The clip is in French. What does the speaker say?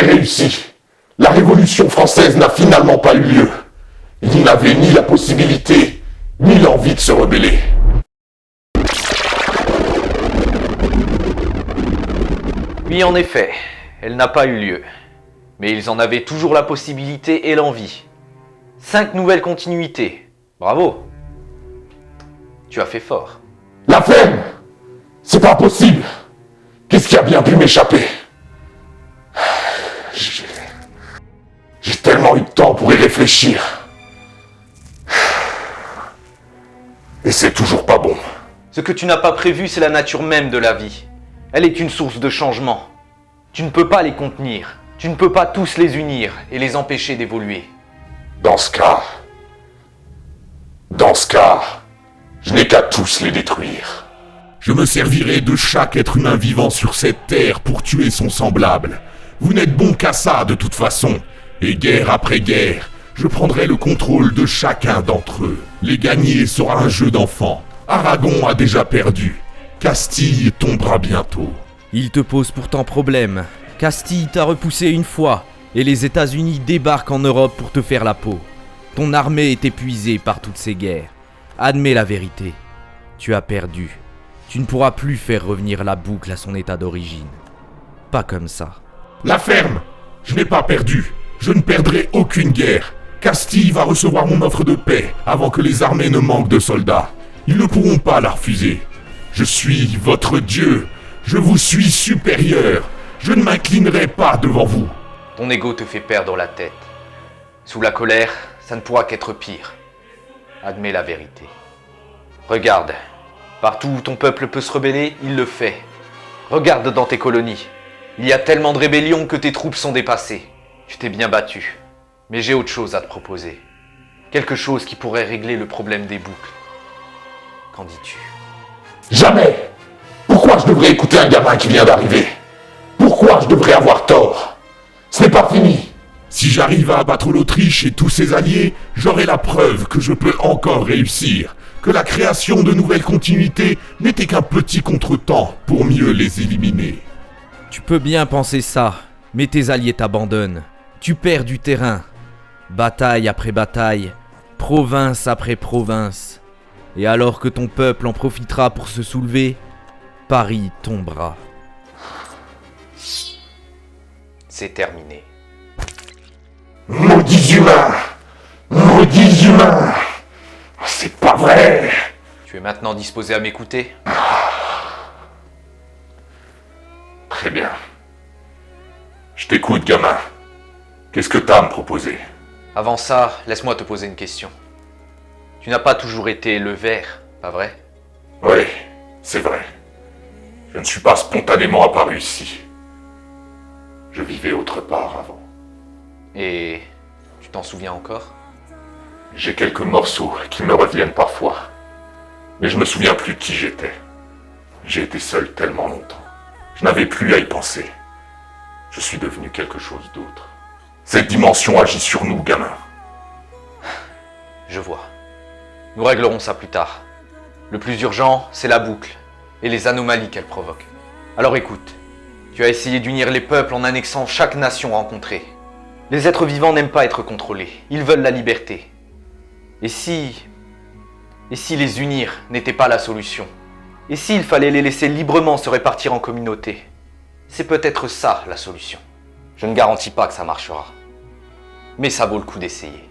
réussi. La Révolution française n'a finalement pas eu lieu. Il n'avait ni la possibilité, ni l'envie de se rebeller. Oui, en effet, elle n'a pas eu lieu. Mais ils en avaient toujours la possibilité et l'envie. 5 nouvelles continuités. Bravo. Tu as fait fort. La ferme! C'est pas possible! Qu'est-ce qui a bien pu m'échapper? J'ai tellement eu de temps pour y réfléchir. Et c'est toujours pas bon. Ce que tu n'as pas prévu, c'est la nature même de la vie. Elle est une source de changement. Tu ne peux pas les contenir. Tu ne peux pas tous les unir et les empêcher d'évoluer. Dans ce cas, je n'ai qu'à tous les détruire. Je me servirai de chaque être humain vivant sur cette terre pour tuer son semblable. Vous n'êtes bon qu'à ça de toute façon. Et guerre après guerre, je prendrai le contrôle de chacun d'entre eux. Les gagner sera un jeu d'enfant. Aragon a déjà perdu. Castille tombera bientôt. Il te pose pourtant problème. Castille t'a repoussé une fois, et les États-Unis débarquent en Europe pour te faire la peau. Ton armée est épuisée par toutes ces guerres. Admets la vérité. Tu as perdu. Tu ne pourras plus faire revenir la boucle à son état d'origine. Pas comme ça. La ferme! Je n'ai pas perdu. Je ne perdrai aucune guerre. Castille va recevoir mon offre de paix avant que les armées ne manquent de soldats. Ils ne pourront pas la refuser. Je suis votre Dieu. Je vous suis supérieur. Je ne m'inclinerai pas devant vous. Ton ego te fait perdre la tête. Sous la colère, ça ne pourra qu'être pire. Admets la vérité. Regarde, partout où ton peuple peut se rebeller, il le fait. Regarde dans tes colonies. Il y a tellement de rébellions que tes troupes sont dépassées. Tu t'es bien battu. Mais j'ai autre chose à te proposer. Quelque chose qui pourrait régler le problème des boucles. Qu'en dis-tu? Jamais! Pourquoi je devrais écouter un gamin qui vient d'arriver? Pourquoi je devrais avoir tort? Ce n'est pas fini! Si j'arrive à abattre l'Autriche et tous ses alliés, j'aurai la preuve que je peux encore réussir, que la création de nouvelles continuités n'était qu'un petit contretemps pour mieux les éliminer. Tu peux bien penser ça, mais tes alliés t'abandonnent. Tu perds du terrain. Bataille après bataille, province après province. Et alors que ton peuple en profitera pour se soulever, Paris tombera. C'est terminé. Maudits humains! Maudits humains! C'est pas vrai! Tu es maintenant disposé à m'écouter? Très bien. Je t'écoute, gamin. Qu'est-ce que t'as à me proposer? Avant ça, laisse-moi te poser une question. Tu n'as pas toujours été le vert, pas vrai? Oui, c'est vrai. Je ne suis pas spontanément apparu ici. Je vivais autre part avant. Et tu t'en souviens encore? J'ai quelques morceaux qui me reviennent parfois. Mais je me souviens plus de qui j'étais. J'ai été seul tellement longtemps. Je n'avais plus à y penser. Je suis devenu quelque chose d'autre. Cette dimension agit sur nous, gamin. Je vois. Nous réglerons ça plus tard. Le plus urgent, c'est la boucle et les anomalies qu'elle provoque. Alors écoute, tu as essayé d'unir les peuples en annexant chaque nation rencontrée. Les êtres vivants n'aiment pas être contrôlés, ils veulent la liberté. Et si les unir n'était pas la solution? Et s'il fallait les laisser librement se répartir en communautés? C'est peut-être ça la solution. Je ne garantis pas que ça marchera. Mais ça vaut le coup d'essayer.